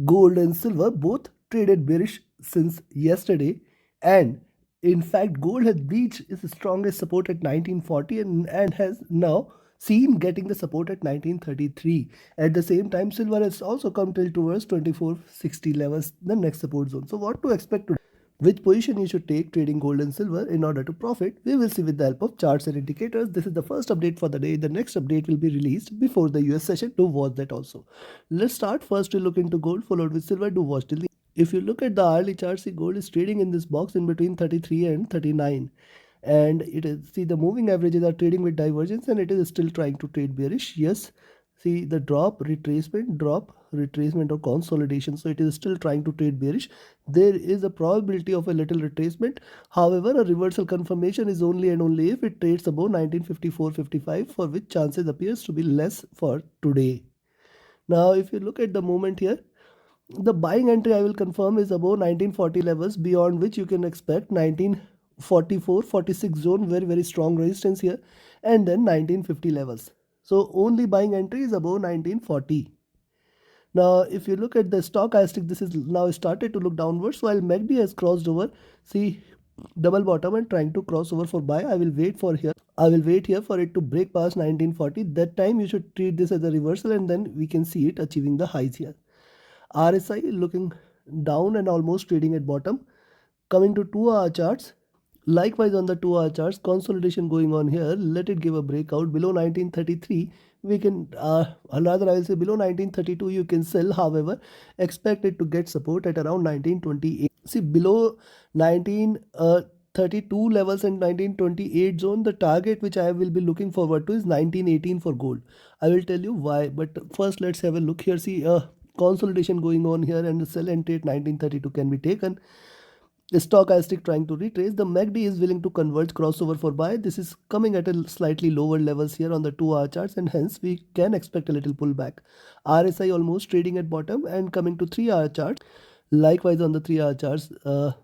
gold and silver both traded bearish since yesterday, and in fact gold has breached its strongest support at 1940 and has now seen getting the support at 1933. At the same time, silver has also come till towards 2460 levels, the next support zone. So what to expect today? Which position you should take trading gold and silver in order to profit, we will see with the help of charts and indicators. This is the first update for the day. The next update will be released before the US session. Do watch that also. Let's start first to look into gold followed with silver. Do watch till the. If you look at the hourly chart, see gold is trading in this box in between 33 and 39, and it is, see, the moving averages are trading with divergence and it is still trying to trade bearish. Yes, see the drop, retracement or consolidation, so it is still trying to trade bearish. There is a probability of a little retracement. However, a reversal confirmation is only and only if it trades above 1954.55, for which chances appears to be less for today. Now if you look at the movement here, the buying entry I will confirm is above 1940 levels, beyond which you can expect 1944-46 zone, very strong resistance here, and then 1950 levels. So only buying entry is above 1940. Now if you look at the stochastic, this is now started to look downwards while MACD has crossed over. See, double bottom and trying to cross over for buy. I will wait here for it to break past 1940. That time you should treat this as a reversal, and then we can see it achieving the highs here. RSI looking down and almost trading at bottom. Coming to 2-hour charts, likewise on the 2-hour charts, consolidation going on here. Let it give a breakout below 1933. We can rather I will say below 1932 you can sell. However, expect it to get support at around 1928. See, below 1932 levels and 1928 zone, the target which I will be looking forward to is 1918 for gold. I will tell you why, but first let's have a look here. See, consolidation going on here, and the sell entry at 1932 can be taken. Stochastic trying to retrace. The MACD is willing to converge crossover for buy. This is coming at a slightly lower levels here on the 2-hour charts, and hence we can expect a little pullback. RSI almost trading at bottom, and coming to 3-hour charts, likewise on the 3-hour charts,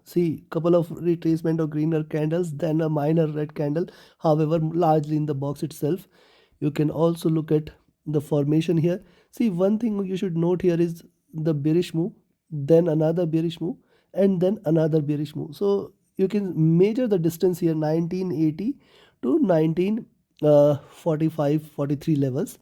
see couple of retracement of greener candles, then a minor red candle, however largely in the box itself. You can also look at the formation here. See, one thing you should note here is the bearish move, then another bearish move, and then another bearish move. So you can measure the distance here, 1980 to 1945-43 levels,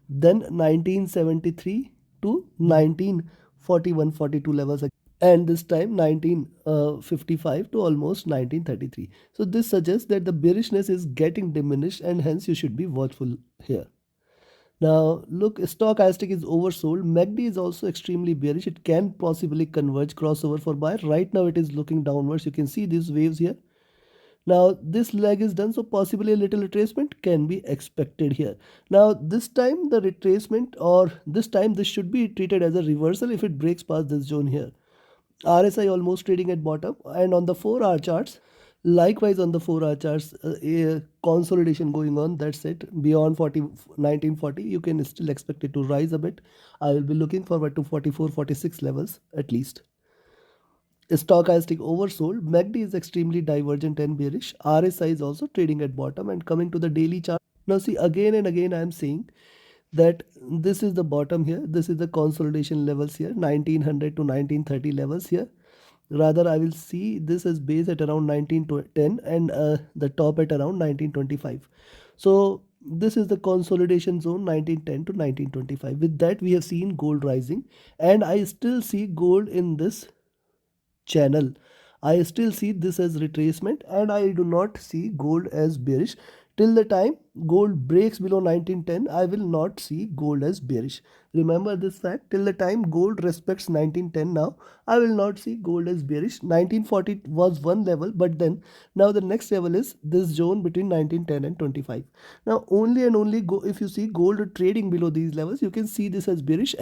then 1973 to 1941-42 levels, and this time 1955 to almost 1933. So this suggests that the bearishness is getting diminished, and hence you should be watchful here. Now look, stochastic is oversold. MACD is also extremely bearish. It can possibly converge crossover for buy. Right now it is looking downwards. You can see these waves here. Now this leg is done, so possibly a little retracement can be expected here. Now this time the retracement, or this time this should be treated as a reversal if it breaks past this zone here. RSI almost trading at bottom, and on the 4-hour charts, likewise on the 4-hour charts, consolidation going on. That's it. Beyond 1940 you can still expect it to rise a bit. I will be looking forward to 44-46 levels at least. Stochastic oversold. MACD is extremely divergent and bearish. RSI is also trading at bottom. And coming to the daily chart, now see, again and again I am saying that this is the bottom here. This is the consolidation levels here, 1900 to 1930 levels here. Rather, I will see this as base at around 1910 and the top at around 1925. So this is the consolidation zone, 1910 to 1925. With that, we have seen gold rising, and I still see gold in this channel. I still see this as retracement, and I do not see gold as bearish. Till the time gold breaks below 1910, I will not see gold as bearish. Remember this fact. Till the time gold respects 1910 now, I will not see gold as bearish. 1940 was one level, but then now the next level is this zone between 1910 and 25. Now only and only if you see gold trading below these levels, you can see this as bearish.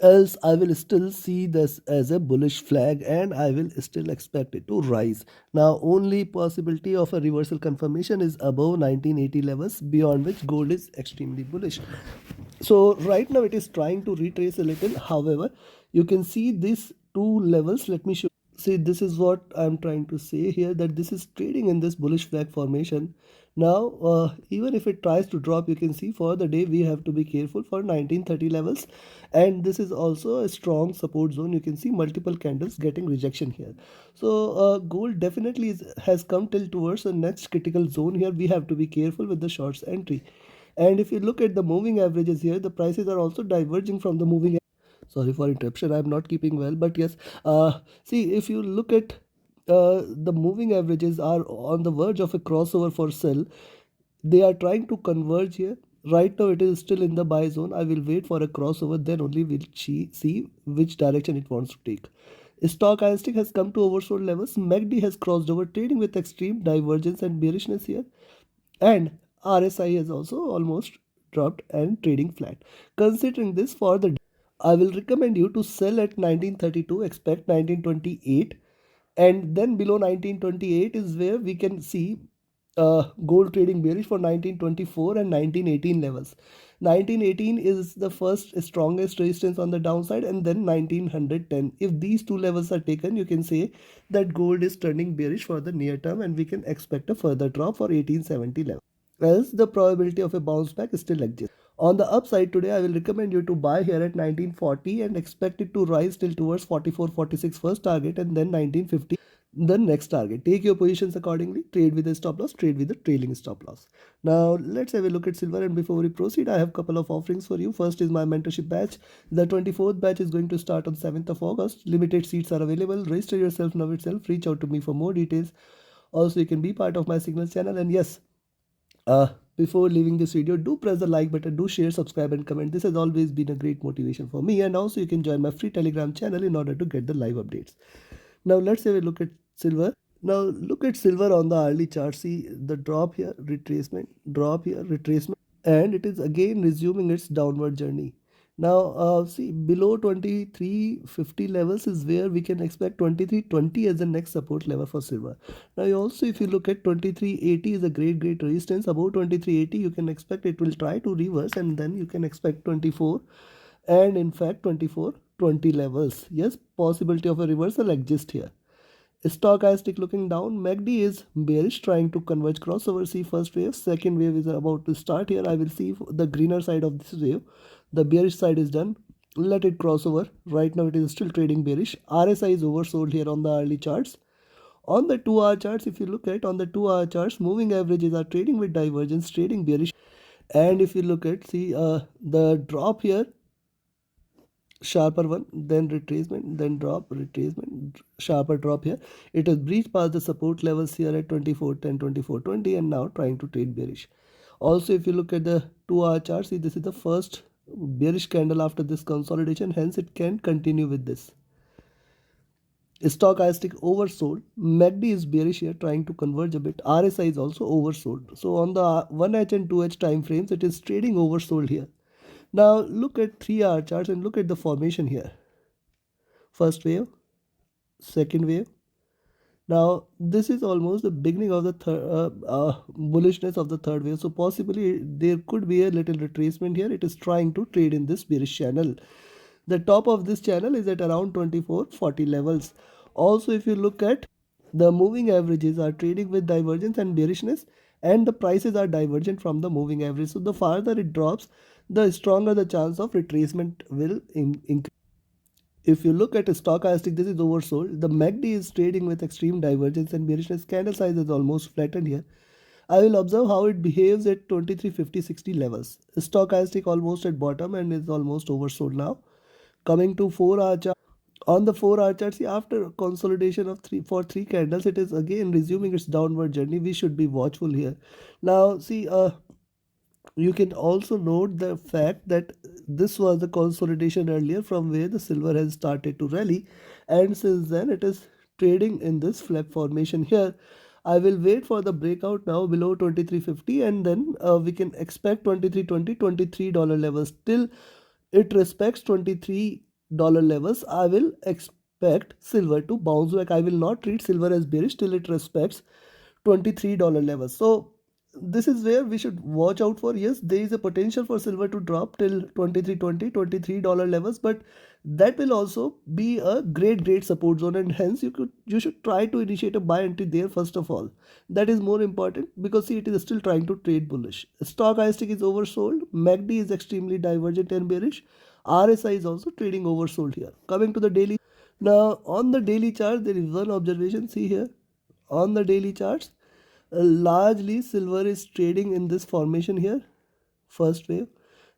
Else I will still see this as a bullish flag, and I will still expect it to rise. Now only possibility of a reversal confirmation is above 1980 levels, beyond which gold is extremely bullish. So right now it is trying to retrace a little. However, you can see these two levels. Let me show. See, this is what I'm trying to say here, that this is trading in this bullish flag formation. Now, even if it tries to drop, you can see for the day we have to be careful for 1930 levels, and this is also a strong support zone. You can see multiple candles getting rejection here. So gold definitely has come till towards the next critical zone here. We have to be careful with the shorts entry. And if you look at the moving averages here, the prices are also diverging from the moving. Sorry for interruption. I'm not keeping well, but yes. See, if you look at the moving averages are on the verge of a crossover for sell. They are trying to converge here. Right now, it is still in the buy zone. I will wait for a crossover. Then only will see which direction it wants to take. Stochastic has come to oversold levels. MACD has crossed over, trading with extreme divergence and bearishness here. And RSI has also almost dropped and trading flat. Considering this for the I will recommend you to sell at 1932, expect 1928, and then below 1928 is where we can see gold trading bearish for 1924 and 1918 levels. 1918 is the first strongest resistance on the downside, and then 1910. If these two levels are taken, you can say that gold is turning bearish for the near term, and we can expect a further drop for 1870 level. Else, the probability of a bounce back still exists. On the upside today, I will recommend you to buy here at 1940 and expect it to rise till towards 44.46 first target, and then 1950 the next target. Take your positions accordingly. Trade with a stop loss, trade with a trailing stop loss. Now let's have a look at silver, and before we proceed, I have a couple of offerings for you. First is my mentorship batch. The 24th batch is going to start on 7th of August. Limited seats are available. Register yourself now itself. Reach out to me for more details. Also, you can be part of my signal channel, and yes, before leaving this video, do press the like button, do share, subscribe and comment. This has always been a great motivation for me, and also you can join my free telegram channel in order to get the live updates. Now let's have a look at silver. Now look at silver on the hourly chart. See the drop here, retracement, drop here, retracement, and it is again resuming its downward journey. Now see below 2350 levels is where we can expect 2320 as the next support level for silver. Now also if you look at 2380 is a great resistance. Above 2380 you can expect it will try to reverse, and then you can expect 24 and in fact 2420 levels. Yes, possibility of a reversal exists here. Stochastic looking down. MACD is bearish, trying to converge crossover. See first wave, second wave is about to start here. I will see the greener side of this wave. The bearish side is done. Let it cross over. Right now it is still trading bearish. RSI is oversold here on the early charts. On the 2-hour charts, if you look at on the 2-hour charts, moving averages are trading with divergence, trading bearish. And if you look at, see the drop here, sharper one, then retracement, then drop, retracement, sharper drop here. It has breached past the support levels here at 2410, 2420, and now trying to trade bearish. Also, if you look at the 2-hour chart, see this is the first bearish candle after this consolidation, hence it can continue with this. Stochastic oversold. MACD is bearish here, trying to converge a bit. RSI is also oversold. So on the 1H and 2H time frames, it is trading oversold here. Now look at 3-hour charts and look at the formation here. First wave, second wave. Now this is almost the beginning of the bullishness of the third wave. So possibly there could be a little retracement here. It is trying to trade in this bearish channel. The top of this channel is at around 2440 levels. Also, if you look at the moving averages are trading with divergence and bearishness, and the prices are divergent from the moving average. So the farther it drops, the stronger the chance of retracement will increase. If you look at a stochastic, this is oversold. The MACD is trading with extreme divergence and bearishness. Candle size is almost flattened here. I will observe how it behaves at 2350-60 levels. Stochastic almost at bottom and is almost oversold now. Coming to 4-hour chart. On the 4-hour chart, see after consolidation of three candles, it is again resuming its downward journey. We should be watchful here. Now see you can also note the fact that this was the consolidation earlier from where the silver has started to rally, and since then it is trading in this flap formation here. I will wait for the breakout now below 2350, and then we can expect 2320 $23 levels. Till it respects $23 levels, I will expect silver to bounce back. I will not treat silver as bearish till it respects $23 levels. So this is where we should watch out for. Yes, there is a potential for silver to drop till 23.20 $23 levels, but that will also be a great support zone, and hence you should try to initiate a buy entry there first of all. That is more important, because see, it is still trying to trade bullish. Stock stick is oversold, MACD is extremely divergent and bearish, RSI is also trading oversold here. Coming to the daily, now on the daily chart there is one observation. See here, on the daily charts, largely silver is trading in this formation here, first wave.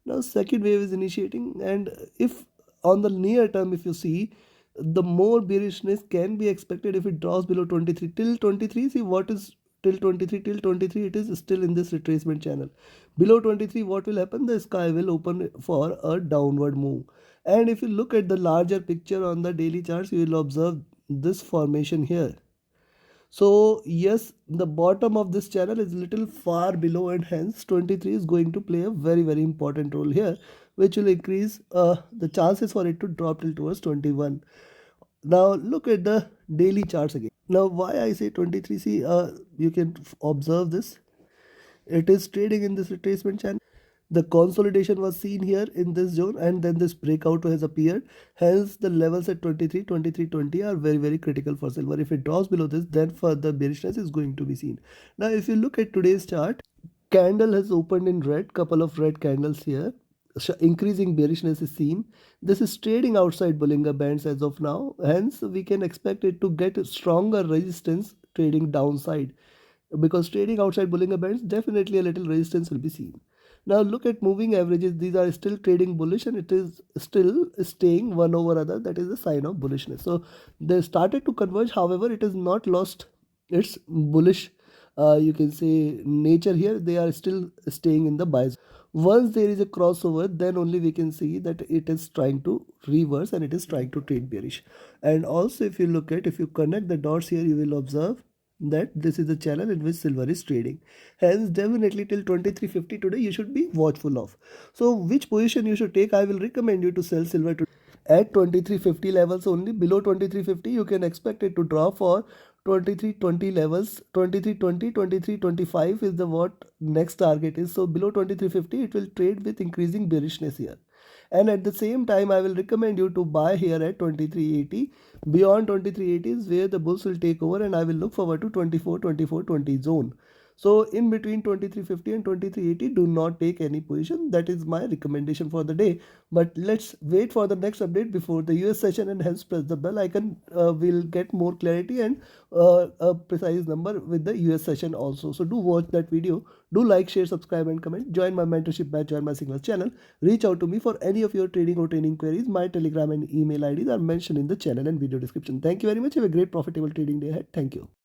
Now second wave is initiating, and if on the near term, if you see, the more bearishness can be expected if it drops below 23 till 23. See what is till 23, till 23 it is still in this retracement channel. Below 23, what will happen? The sky will open for a downward move. And if you look at the larger picture on the daily charts, you will observe this formation here. So yes, the bottom of this channel is little far below, and hence 23 is going to play a very important role here, which will increase the chances for it to drop till towards 21. Now look at the daily charts again. Now why I say 23, see, you can observe this. It is trading in this retracement channel. The consolidation was seen here in this zone, and then this breakout has appeared. Hence the levels at 23, 23, 20 are very critical for silver. If it drops below this, then further bearishness is going to be seen. Now if you look at today's chart, candle has opened in red, couple of red candles here. Increasing bearishness is seen. This is trading outside Bollinger Bands as of now. Hence we can expect it to get stronger resistance trading downside, because trading outside Bollinger Bands, definitely a little resistance will be seen. Now look at moving averages. These are still trading bullish, and it is still staying one over other. That is a sign of bullishness. So they started to converge. However, it has not lost its bullish, you can say, nature here. They are still staying in the buys. Once there is a crossover, then only we can see that it is trying to reverse and it is trying to trade bearish. And also if you look at, if you connect the dots here, you will observe that this is the channel in which silver is trading. Hence definitely till 2350 today you should be watchful of. So which position you should take? I will recommend you to sell silver to at 2350 levels only. Below 2350 you can expect it to drop for 2320 levels. 2320, 2325 is the what next target is. So below 2350 it will trade with increasing bearishness here. And at the same time I will recommend you to buy here at 2380. Beyond 2380 is where the bulls will take over, and I will look forward to 2420 zone. So in between 2350 and 2380, do not take any position. That is my recommendation for the day. But let's wait for the next update before the US session, and hence press the bell icon. We'll get more clarity and a precise number with the US session also. So do watch that video. Do like, share, subscribe and comment. Join my mentorship batch, join my Signals channel. Reach out to me for any of your trading or training queries. My Telegram and email IDs are mentioned in the channel and video description. Thank you very much. Have a great profitable trading day ahead. Thank you.